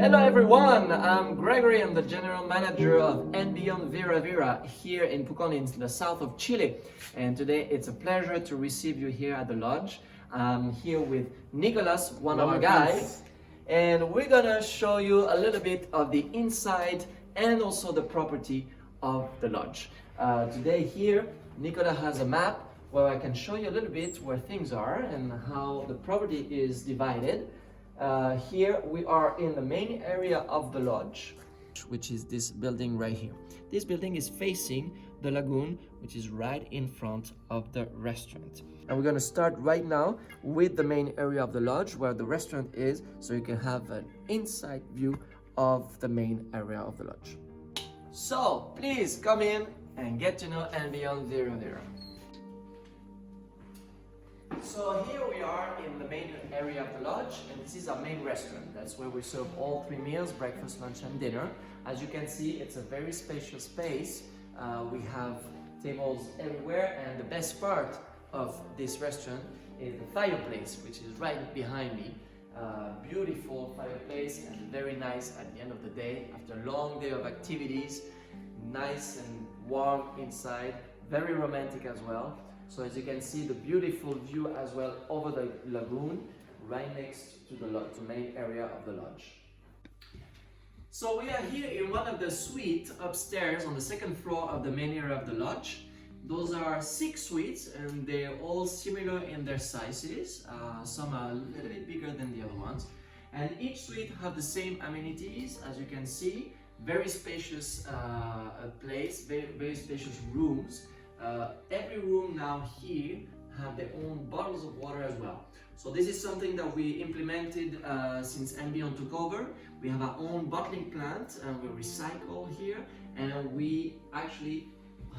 Hello everyone, I'm Gregory. I'm the General Manager of andBeyond Vira Vira here in Pucón in the south of Chile. And today it's a pleasure to receive you here at the lodge. I'm here with Nicolas, one of our guides. And we're gonna show you a little bit of the inside and also the property of the lodge. Today here, Nicolas has a map where I can show you a little bit where things are and how the property is divided. Here we are in the main area of the lodge, which is this building right here. This building is facing the lagoon, which is right in front of the restaurant. And we're going to start right now with the main area of the lodge where the restaurant is, so you can have an inside view of the main area of the lodge. So please come in and get to know andBeyond Vira Vira. So here we are in the main area of the lodge, and this is our main restaurant. That's where we serve all three meals, breakfast, lunch and dinner. As you can see, it's a very spacious space. We have tables everywhere, and the best part of this restaurant is the fireplace, which is right behind me. Beautiful fireplace and very nice at the end of the day after a long day of activities. Nice and warm inside, very romantic as well. So as you can see, the beautiful view as well over the lagoon, right next to the main area of the lodge. So we are here in one of the suites upstairs on the second floor of the main area of the lodge. Those are 6 suites and they're all similar in their sizes. Some are a little bit bigger than the other ones. And each suite have the same amenities, as you can see. Very spacious place, very spacious rooms. Every room now here have their own bottles of water as well. So this is something that we implemented since andBeyond took over. We have our own bottling plant and we recycle here, and we actually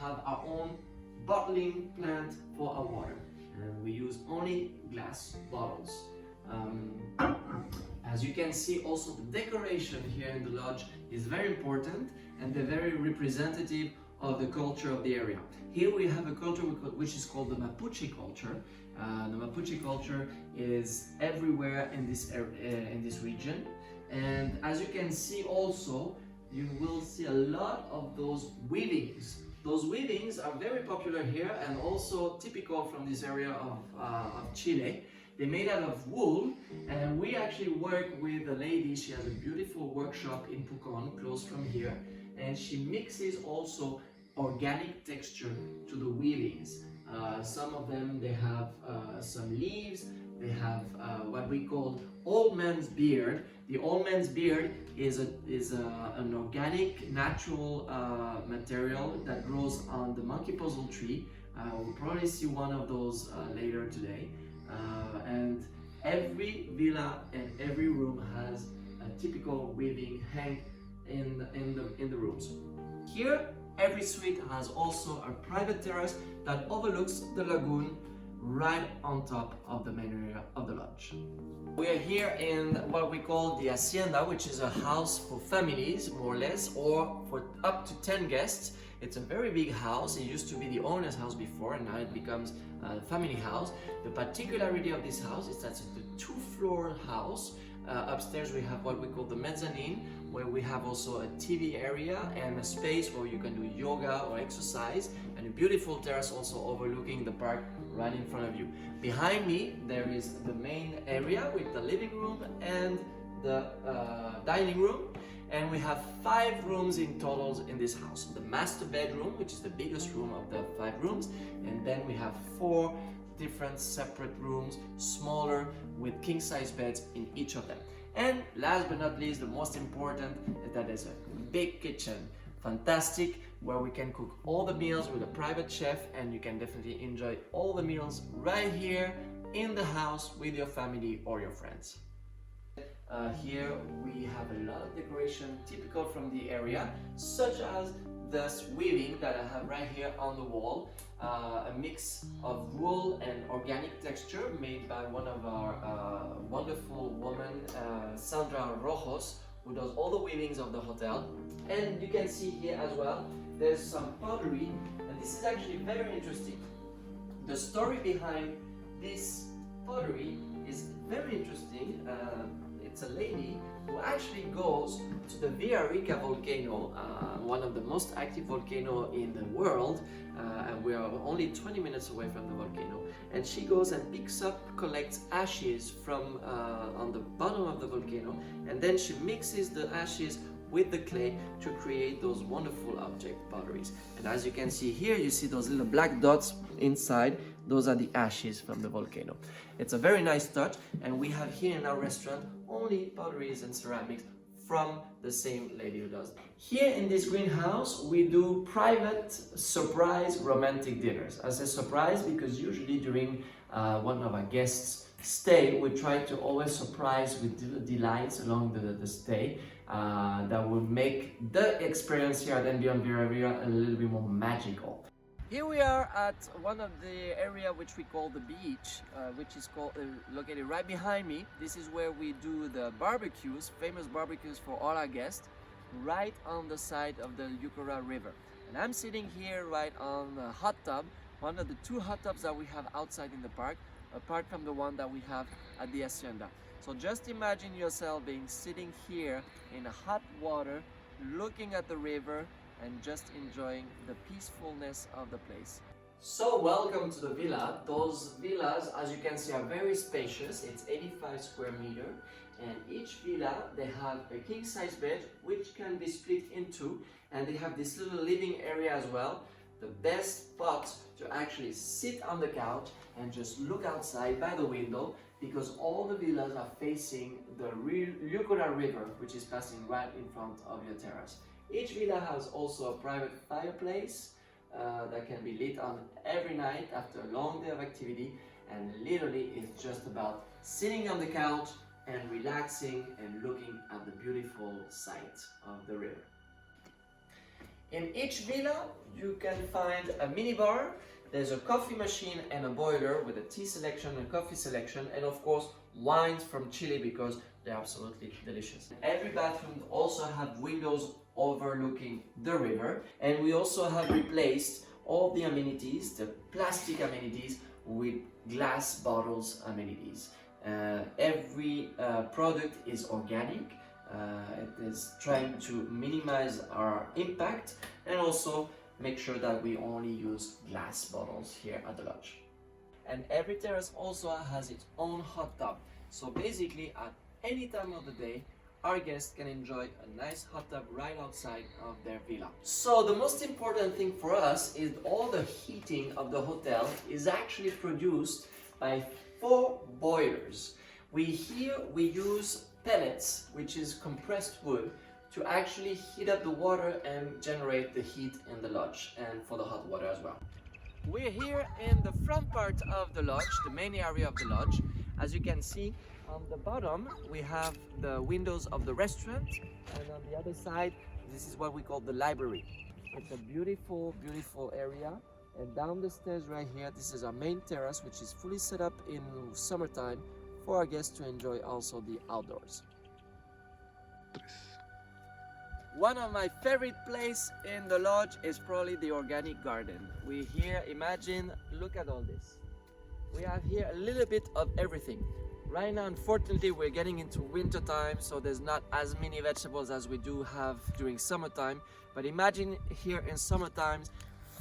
have our own bottling plant for our water. And we use only glass bottles. As you can see, also the decoration here in the lodge is very important, and they're very representative of the culture of the area. Here we have a culture which is called the Mapuche culture. The Mapuche culture is everywhere in this region, and as you can see also, you will see a lot of those weavings. Those weavings are very popular here and also typical from this area of Chile. They're made out of wool, and we actually work with a lady. She has a beautiful workshop in Pucón, close from here, and she mixes also organic texture to the weavings. Some of them, they have some leaves, they have what we call old man's beard. The old man's beard is an organic, natural material that grows on the monkey puzzle tree. We'll probably see one of those later today. And every villa and every room has a typical weaving hang in the rooms. Here, every suite has also a private terrace that overlooks the lagoon right on top of the main area of the lodge. We are here in what we call the hacienda, which is a house for families, more or less, or for up to 10 guests. It's a very big house. It used to be the owner's house before, and now it becomes a family house. The particularity of this house is that it's a 2-floor house. Upstairs we have what we call the mezzanine, where we have also a TV area and a space where you can do yoga or exercise, and a beautiful terrace also overlooking the park right in front of you. Behind me there is the main area with the living room and the dining room, and we have 5 rooms in total in this house. The master bedroom, which is the biggest room of the 5 rooms, and then we have 4 different separate rooms, smaller, with king-size beds in each of them. And last but not least, the most important is that there's a big kitchen, fantastic, where we can cook all the meals with a private chef, and you can definitely enjoy all the meals right here in the house with your family or your friends. Here we have a lot of decoration typical from the area, such as this weaving that I have right here on the wall, a mix of wool and organic texture made by one of our wonderful women, Sandra Rojos, who does all the weavings of the hotel. And you can see here as well, there's some pottery, and this is actually very interesting. The story behind this pottery is very interesting. it's a lady who actually goes to the Villarrico Volcano, one of the most active volcanoes in the world, and we are only 20 minutes away from the volcano. And she goes and collects ashes from on the bottom of the volcano, and then she mixes the ashes with the clay to create those wonderful object potteries. And as you can see here, you see those little black dots inside. Those are the ashes from the volcano. It's a very nice touch, and we have here in our restaurant only potteries and ceramics from the same lady who does that. Here in this greenhouse, we do private surprise romantic dinners. I say surprise because usually during one of our guests' stay, we try to always surprise with delights along the stay that will make the experience here at andBeyond Vira Vira a little bit more magical. Here we are at one of the area which we call the beach, which is located right behind me. This is where we do the barbecues, famous barbecues for all our guests, right on the side of the Liucura River. And I'm sitting here right on a hot tub, one of the two hot tubs that we have outside in the park, apart from the one that we have at the hacienda. So just imagine yourself being sitting here in hot water, looking at the river, and just enjoying the peacefulness of the place. So welcome to the villa. Those villas, as you can see, are very spacious. It's 85 square meters, and each villa, they have a king size bed which can be split in two, and they have this little living area as well. The best spot to actually sit on the couch and just look outside by the window, because all the villas are facing the Liucura River, which is passing right in front of your terrace. Each villa has also a private fireplace that can be lit on every night after a long day of activity, and literally it's just about sitting on the couch and relaxing and looking at the beautiful sight of the river. In each villa you can find a minibar. There's a coffee machine and a boiler with a tea selection and coffee selection, and of course wines from Chile because they're absolutely delicious. Every bathroom also have windows overlooking the river, and we also have replaced all the amenities, the plastic amenities, with glass bottles amenities. Every product is organic. It is trying to minimize our impact and also make sure that we only use glass bottles here at the lodge. And every terrace also has its own hot tub. So basically at any time of the day, our guests can enjoy a nice hot tub right outside of their villa. So the most important thing for us is all the heating of the hotel is actually produced by 4 boilers. We use pellets, which is compressed wood, to actually heat up the water and generate the heat in the lodge and for the hot water as well. We're here in the front part of the lodge, the main area of the lodge. As you can see, on the bottom we have the windows of the restaurant, and on the other side this is what we call the library. It's a beautiful area, and down the stairs right here, this is our main terrace, which is fully set up in summertime for our guests to enjoy also the outdoors. One of my favorite places in the lodge is probably the organic garden. We here, look at all this. We have here a little bit of everything. Right now, unfortunately, we're getting into winter time, so there's not as many vegetables as we do have during summertime. But imagine here in summertime,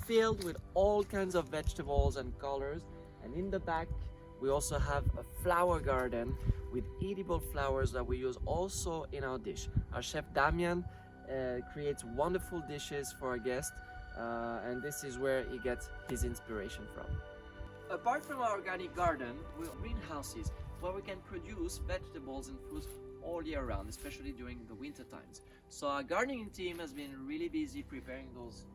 filled with all kinds of vegetables and colors. And in the back, we also have a flower garden with edible flowers that we use also in our dish. Our chef Damian creates wonderful dishes for our guests, and this is where he gets his inspiration from. Apart from our organic garden, we have greenhouses where we can produce vegetables and fruits all year round, especially during the winter times. So our gardening team has been really busy preparing those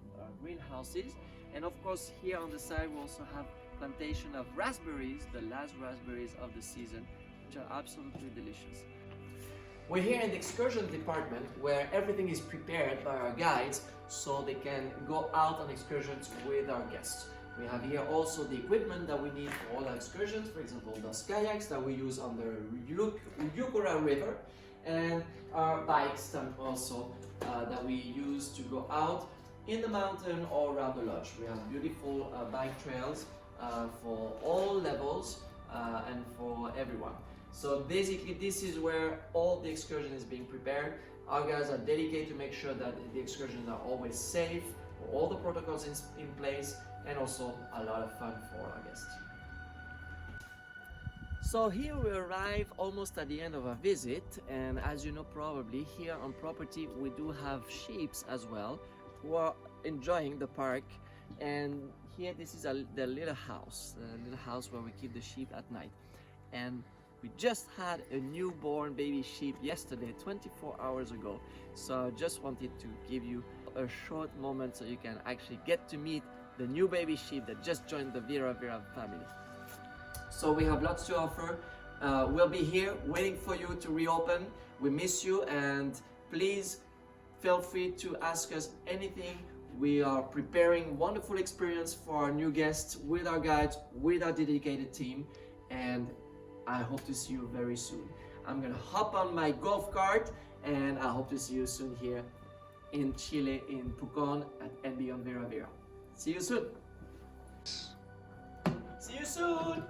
greenhouses, and of course here on the side we also have plantation of raspberries, the last raspberries of the season, which are absolutely delicious. We're here in the Excursion Department where everything is prepared by our guides so they can go out on excursions with our guests. We have here also the equipment that we need for all our excursions, for example those kayaks that we use on the Liucura River, and our bikes also that we use to go out in the mountain or around the lodge. We have beautiful bike trails for all levels and for everyone. So basically this is where all the excursion is being prepared. Our guys are dedicated to make sure that the excursions are always safe, all the protocols in place, and also a lot of fun for our guests. So here we arrive almost at the end of our visit, and as you know probably, here on property we do have sheep as well who are enjoying the park. And here this is the little house where we keep the sheep at night. And we just had a newborn baby sheep yesterday, 24 hours ago. So I just wanted to give you a short moment so you can actually get to meet the new baby sheep that just joined the Vira Vira family. So we have lots to offer. We'll be here waiting for you to reopen. We miss you, and please feel free to ask us anything. We are preparing wonderful experience for our new guests with our guides, with our dedicated team, and I hope to see you very soon. I'm gonna hop on my golf cart, and I hope to see you soon here in Chile, in Pucón at andBeyond Vira Vira. See you soon. See you soon.